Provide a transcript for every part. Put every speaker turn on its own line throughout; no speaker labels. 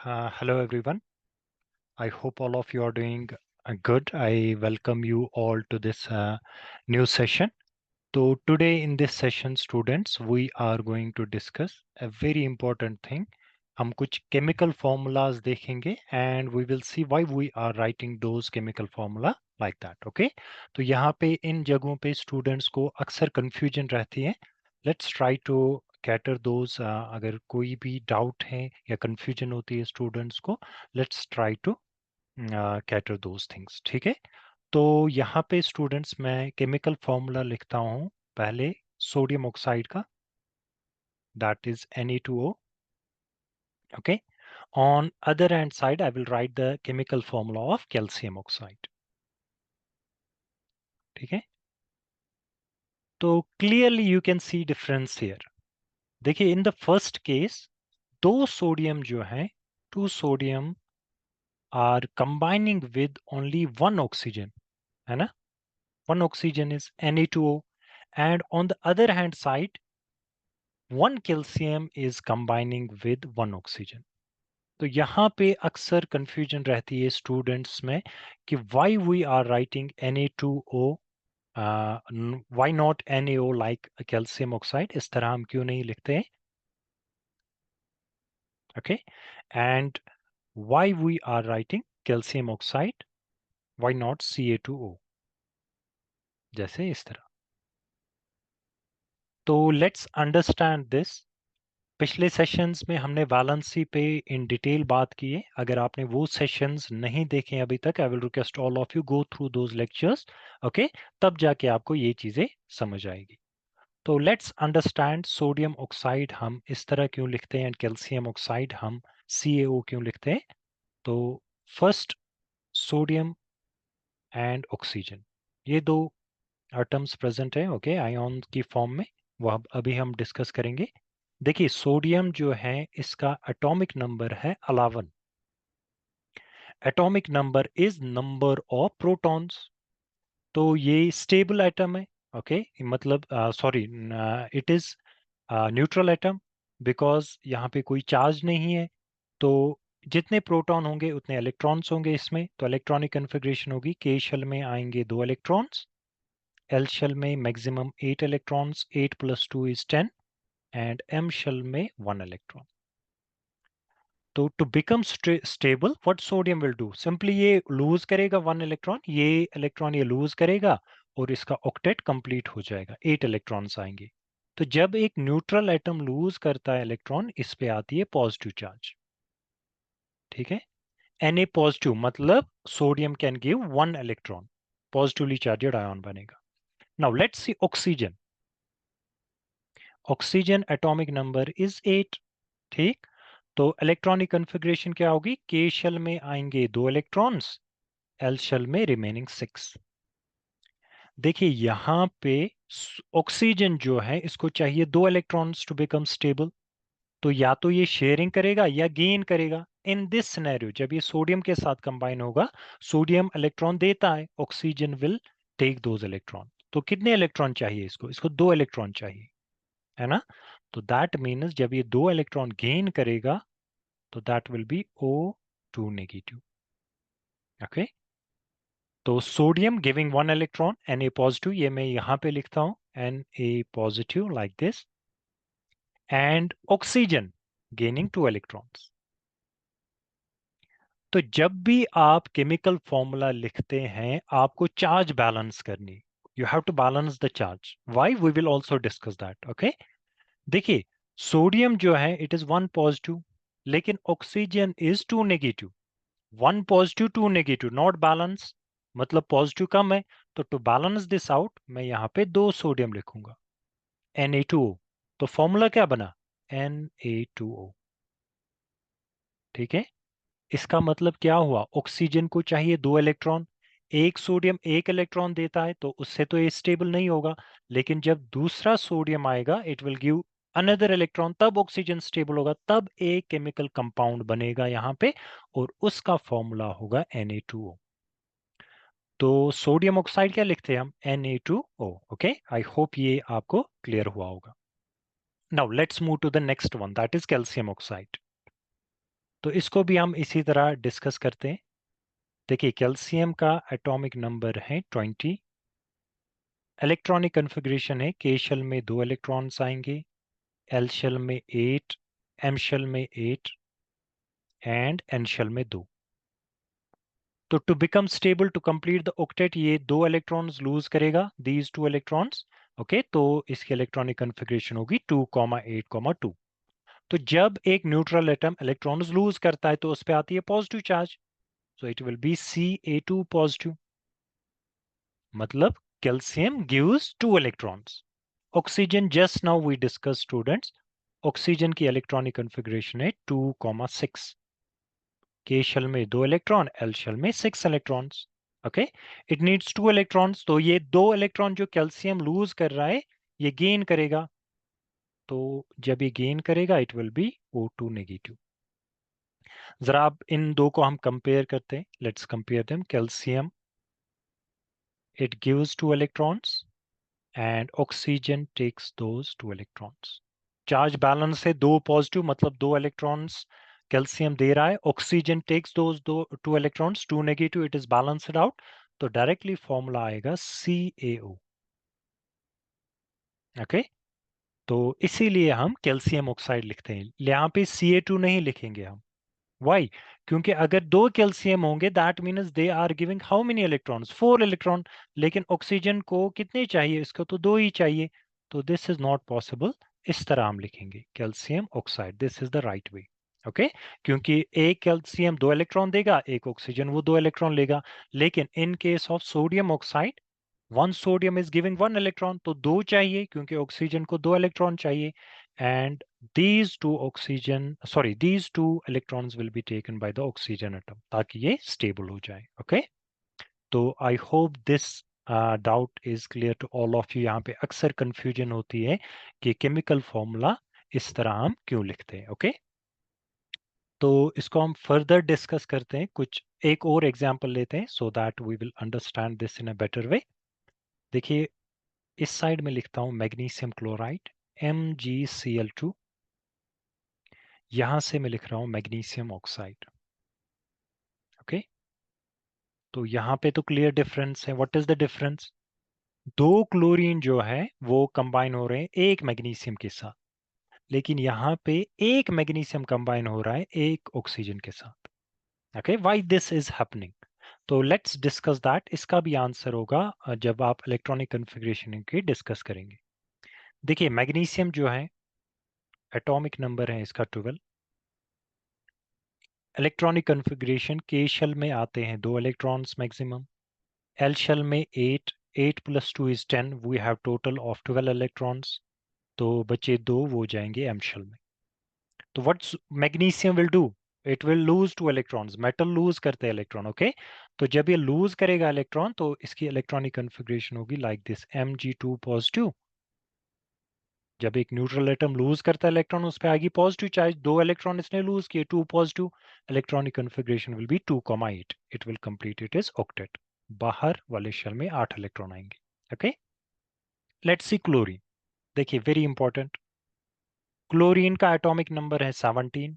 Hello everyone. I hope all of you are doing good. I welcome you all to this new session. So today in this session, students, we are going to discuss a very important thing. हम कुछ chemical formulas देखेंगे and we will see why we are writing those chemical formula like that. Okay? तो यहाँ पे इन जगहों पे students को अक्सर confusion रहती है. Let's try to cater those. अगर कोई भी doubt है या confusion होती है students को, let's try to cater those things. ठीक है? तो यहाँ पे स्टूडेंट्स मैं केमिकल फॉर्मूला लिखता हूँ पहले सोडियम ऑक्साइड का, that is Na2O. Okay, on other hand side I will write the chemical formula of calcium oxide. ठीक है, तो clearly you can see difference here. देखिए इन द फर्स्ट केस दो sodium जो है, two sodium are combining with only one oxygen, है ना. One oxygen is Na2O, and on the other hand side one calcium is combining with one oxygen. तो यहाँ पे अक्सर कंफ्यूजन रहती है स्टूडेंट्स में कि why we are writing Na2O, why not NaO like calcium oxide, इस तरह हम क्यों नहीं लिखते हैं. Okay, and why we are writing calcium oxide, why not Ca2O, जैसे इस तरह. तो लेट्स अंडरस्टैंड दिस. पिछले सेशंस में हमने वैलेंसी पे इन डिटेल बात की है. अगर आपने वो सेशंस नहीं देखे अभी तक, I will request all of you go through those lectures. Okay, तब जाके आपको ये चीजें समझ आएगी. तो लेट्स अंडरस्टैंड सोडियम ऑक्साइड हम इस तरह क्यों लिखते हैं एंड कैल्शियम ऑक्साइड हम CaO क्यों लिखते हैं. तो फर्स्ट सोडियम एंड ऑक्सीजन, ये दो एटम्स प्रेजेंट है ओके आयन की फॉर्म में, वो अभी हम डिस्कस करेंगे. देखिए सोडियम जो है इसका एटॉमिक नंबर है 11. Atomic number is number of protons. तो ये स्टेबल एटम है. ओके मतलब sorry, it is neutral atom because यहाँ पे कोई चार्ज नहीं है. तो जितने प्रोटॉन होंगे उतने इलेक्ट्रॉन्स होंगे इसमें. तो इलेक्ट्रॉनिक कन्फिग्रेशन होगी, के शेल में आएंगे 2 इलेक्ट्रॉन्स, एल शेल में maximum 8 electrons, 8 + 2 = 10, and M shell में 1 इलेक्ट्रॉन. तो to become stable what sodium will do, simply ये लूज करेगा 1 इलेक्ट्रॉन, ये इलेक्ट्रॉन ये लूज करेगा और इसका ऑक्टेट कंप्लीट हो जाएगा, 8 इलेक्ट्रॉन्स आएंगे. तो जब एक न्यूट्रल एटम लूज करता है इलेक्ट्रॉन, इस पे आती है पॉजिटिव चार्ज. ठीक है, Na पॉजिटिव मतलब sodium can give 1 electron, positively charged ion बनेगा. Now let's see oxygen. Oxygen atomic number is 8. ठीक, तो इलेक्ट्रॉनिक कन्फिग्रेशन क्या होगी, के शेल में आएंगे 2 इलेक्ट्रॉन्स, एल शेल में रिमेनिंग 6. देखिए यहां पे ऑक्सीजन जो है इसको चाहिए 2 इलेक्ट्रॉन्स टू बिकम स्टेबल. तो या तो ये शेयरिंग करेगा या गेन करेगा. इन दिस सिनेरियो जब ये सोडियम के साथ कंबाइन होगा, सोडियम इलेक्ट्रॉन देता है, oxygen will take those electron. तो कितने इलेक्ट्रॉन चाहिए इसको, इसको 2 इलेक्ट्रॉन चाहिए, है ना. तो दैट मीन्स जब ये 2 इलेक्ट्रॉन गेन करेगा तो that will be O2 negative. Okay, तो sodium giving 1 electron, Na positive, ये मैं यहां पे लिखता हूं Na positive like this, and oxygen gaining 2 electrons. तो जब भी आप केमिकल फॉर्मूला लिखते हैं आपको चार्ज बैलेंस करनी, you have to balance the charge. Why, we will also discuss that. Okay, देखिए सोडियम जो है इट इज 1 पॉजिटिव, लेकिन oxygen is 2 negative. 1 positive 2 negative, not balance, मतलब पॉजिटिव कम है. तो टू बैलेंस दिस आउट मैं यहाँ पे 2 सोडियम लिखूंगा, Na2O. तो फॉर्मूला क्या बना, Na2O. ठीक है, इसका मतलब क्या हुआ, ऑक्सीजन को चाहिए 2 इलेक्ट्रॉन, एक सोडियम 1 इलेक्ट्रॉन देता है तो उससे तो ये स्टेबल नहीं होगा. लेकिन जब दूसरा सोडियम आएगा it will give another electron, तब ऑक्सीजन स्टेबल होगा, तब एक केमिकल कंपाउंड बनेगा यहाँ पे और उसका फॉर्मूला होगा Na2O. तो सोडियम ऑक्साइड क्या लिखते हैं हम, Na2O. ओके, आई होप ये आपको क्लियर हुआ होगा. Now let's move to the next one, that is calcium oxide. तो इसको भी हम इसी तरह डिस्कस करते हैं। देखिए कैल्शियम का एटॉमिक नंबर है 20। इलेक्ट्रॉनिक कन्फिग्रेशन है, के शेल में 2 इलेक्ट्रॉन्स आएंगे, एल शेल में 8, एम शेल में 8 एंड एन शेल में 2। तो to become stable to complete the octet ये 2 इलेक्ट्रॉन्स लूज करेगा, दीज 2 इलेक्ट्रॉन्स। ओके, तो इसकी इलेक्ट्रॉनिक कन्फिग्रेशन होगी 2,8,2। तो जब एक न्यूट्रल एटम इलेक्ट्रॉन्स लूज करता है तो उस पर आती है positive charge, so it will be Ca2 positive. मतलब calcium gives 2 electrons. Oxygen just now we discuss students, oxygen की इलेक्ट्रॉनिक कन्फिग्रेशन है 2,6। के शेल में 2 इलेक्ट्रॉन, एल शेल में 6 electrons. Okay, it needs 2 electrons, तो ये 2 इलेक्ट्रॉन जो कैल्शियम लूज कर रहा है ये गेन करेगा। तो जब ये गेन करेगा it will be O2 negative. जरा आप इन दो को हम कंपेयर करते हैं, let's compare them. Calcium it gives 2 electrons and oxygen takes those 2 electrons. Charge balance है, 2 पॉजिटिव मतलब 2 इलेक्ट्रॉन्स कैल्शियम दे रहा है, oxygen takes those 2 electrons, 2 negative, it is balanced out. तो डायरेक्टली फॉर्मूला आएगा CaO। ओके, तो इसीलिए हम कैल्शियम ऑक्साइड लिखते हैं, यहाँ पे Ca2 नहीं लिखेंगे हम। वाई? क्योंकि अगर 2 कैल्शियम होंगे that means they are giving how many electrons, 4 electron. लेकिन ऑक्सीजन को कितने चाहिए, इसको तो 2 ही चाहिए। तो दिस इज नॉट पॉसिबल। इस तरह हम लिखेंगे calcium oxide, this is the right way. Okay, क्योंकि एक कैल्शियम 2 इलेक्ट्रॉन देगा, एक ऑक्सीजन वो 2 इलेक्ट्रॉन लेगा। लेकिन in case of sodium oxide, 1 sodium is giving 1 electron, तो 2 चाहिए क्योंकि ऑक्सीजन को 2 इलेक्ट्रॉन चाहिए। And these two electrons will be taken by the oxygen atom ताकि ये stable हो जाए। ओके, तो I hope this doubt is clear to all of you। यहाँ पे अक्सर confusion होती है कि केमिकल फॉर्मूला इस तरह हम क्यों लिखते हैं। ओके, तो इसको हम फर्दर डिस्कस करते हैं, कुछ एक और एग्जांपल लेते हैं so that we will understand this in a better way. देखिए इस साइड में लिखता हूँ मैग्नीशियम क्लोराइड MgCl2, यहां से मैं लिख रहा हूं मैग्नीशियम ऑक्साइड। ओके, तो यहाँ पे तो क्लियर डिफरेंस है। What is the difference? 2 chlorine जो है वो कंबाइन हो रहे हैं एक मैग्नीशियम के साथ, लेकिन यहाँ पे एक मैग्नीशियम कंबाइन हो रहा है एक ऑक्सीजन के साथ। Okay, why this is happening? तो लेट्स डिस्कस दैट। इसका भी आंसर होगा जब आप इलेक्ट्रॉनिक कन्फिग्रेशन की डिस्कस करेंगे। देखिए मैग्नीशियम जो है एटॉमिक नंबर है इसका 12। इलेक्ट्रॉनिक कन्फिग्रेशन के शेल में आते हैं 2 इलेक्ट्रॉन्स मैक्सिमम, एल शेल में 8, 8 + 2 is 10, we have total of 12 electrons। तो बचे 2, वो जाएंगे एम शेल में। तो what magnesium will do? It will lose 2 electrons, metal lose करते हैं इलेक्ट्रॉन। ओके, तो जब ये लूज करेगा इलेक्ट्रॉन तो इसकी इलेक्ट्रॉनिक कन्फिग्रेशन होगी लाइक दिस, Mg2 पॉजिटिव। जब एक न्यूट्रल एटम लूज करता है इलेक्ट्रॉन उस पर आएगी पॉजिटिव चार्ज, 2 इलेक्ट्रॉन इसने लूज किए, 2 positive. Electronic configuration will be 2,8, it will complete it is octet. बाहर वाले शेल में 8 इलेक्ट्रॉन आएंगे। Okay, let's see chlorine. देखिए वेरी इंपॉर्टेंट, क्लोरीन का एटॉमिक नंबर है 17।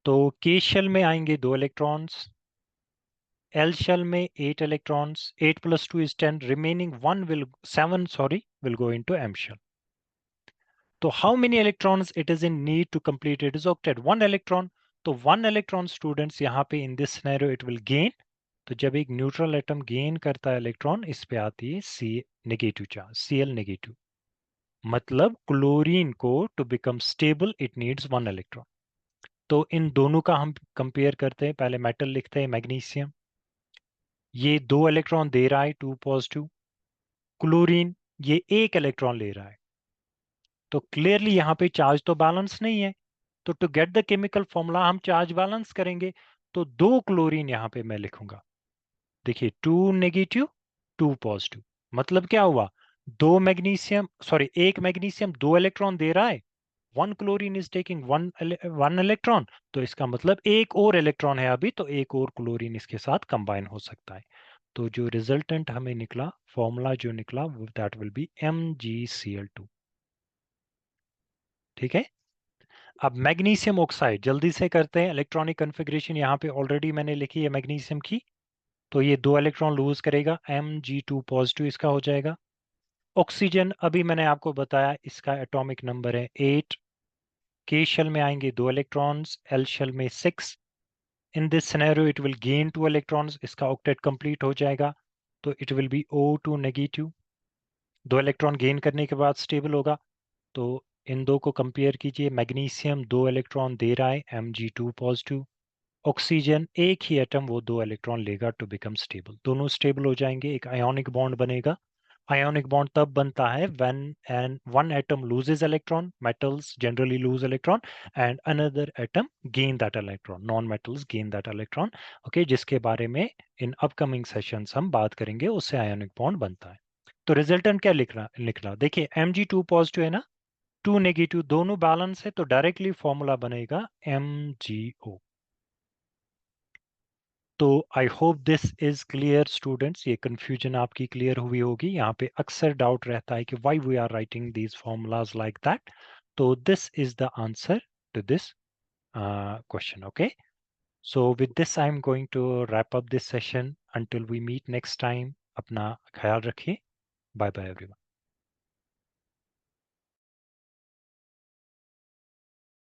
तो के शेल में आएंगे 2 इलेक्ट्रॉन्स, एल शेल में 8 electrons, 8 + 2 is 10, remaining 1 will 7 sorry will go into M shell। तो how many electrons it is in need to complete it is octet? 1 electron. तो 1 electron students यहाँ पे in this scenario it will gain. तो जब एक neutral atom gain करता है electron, इस पे आती है सी नेगेटिव चार्ज, Cl नेगेटिव। मतलब क्लोरीन को to become stable it needs 1 electron. तो इन दोनों का हम कंपेयर करते हैं। पहले मेटल लिखते हैं मैग्नीशियम, ये 2 इलेक्ट्रॉन दे रहा है 2 पॉजिटिव। क्लोरीन ये 1 इलेक्ट्रॉन ले रहा है। तो क्लियरली यहाँ पे चार्ज तो बैलेंस नहीं है। तो to get the chemical formula हम चार्ज बैलेंस करेंगे। तो 2 क्लोरीन यहाँ पे मैं लिखूंगा। देखिए 2 नेगेटिव 2 पॉजिटिव, मतलब क्या हुआ? 1 मैग्नीशियम 2 इलेक्ट्रॉन दे रहा है, 1 क्लोरीन इज टेकिंग 1 इलेक्ट्रॉन। तो इसका मतलब एक और इलेक्ट्रॉन है अभी, तो एक और क्लोरीन इसके साथ कंबाइन हो सकता है। तो जो रिजल्टेंट हमें निकला, फॉर्मूला जो निकला, दैट विल बी MgCl2। ठीक है, अब मैग्नीशियम ऑक्साइड जल्दी से करते हैं। इलेक्ट्रॉनिक कन्फिग्रेशन यहाँ पे ऑलरेडी मैंने लिखी है मैग्नीशियम की, तो ये 2 इलेक्ट्रॉन लूज करेगा, Mg2 पॉजिटिव इसका हो जाएगा। ऑक्सीजन अभी मैंने आपको बताया इसका एटॉमिक नंबर है 8। के शेल में आएंगे 2 इलेक्ट्रॉन्स, एल शेल में 6। इन this scenario it will gain 2 electrons, इसका ऑक्टेट कंप्लीट हो जाएगा, तो it will be O2 negative. 2 electron gain करने के बाद स्टेबल होगा। तो इन दो को कंपेयर कीजिए, मैग्नीशियम 2 इलेक्ट्रॉन दे रहा है, Mg2 पॉजिटिव। ऑक्सीजन एक ही एटम वो 2 इलेक्ट्रॉन लेगा टू बिकम स्टेबल, दोनों स्टेबल हो जाएंगे, एक आयोनिक बॉन्ड बनेगा। आयोनिक बॉन्ड तब बनता है when and one atom loses electron, metals generally lose electron, and another atom gain that electron, non metals gain that electron, okay, जिसके बारे में इन अपकमिंग सेशंस हम बात करेंगे, उससे आयोनिक बॉन्ड बनता है। तो रिजल्टेंट क्या लिखना देखिए, Mg2 पॉजिटिव है ना, 2 नेगेटिव, दोनों बैलेंस है, तो डायरेक्टली फॉर्मूला बनेगा MgO। तो I hope this is clear students, ये कंफ्यूजन आपकी क्लियर हुई होगी। यहाँ पे अक्सर डाउट रहता है कि why we are writing these formulas like that. तो this is the answer to this question, okay. So with this I am going to wrap up this session. Until we meet next time, अपना ख्याल रखिए। Bye bye everyone.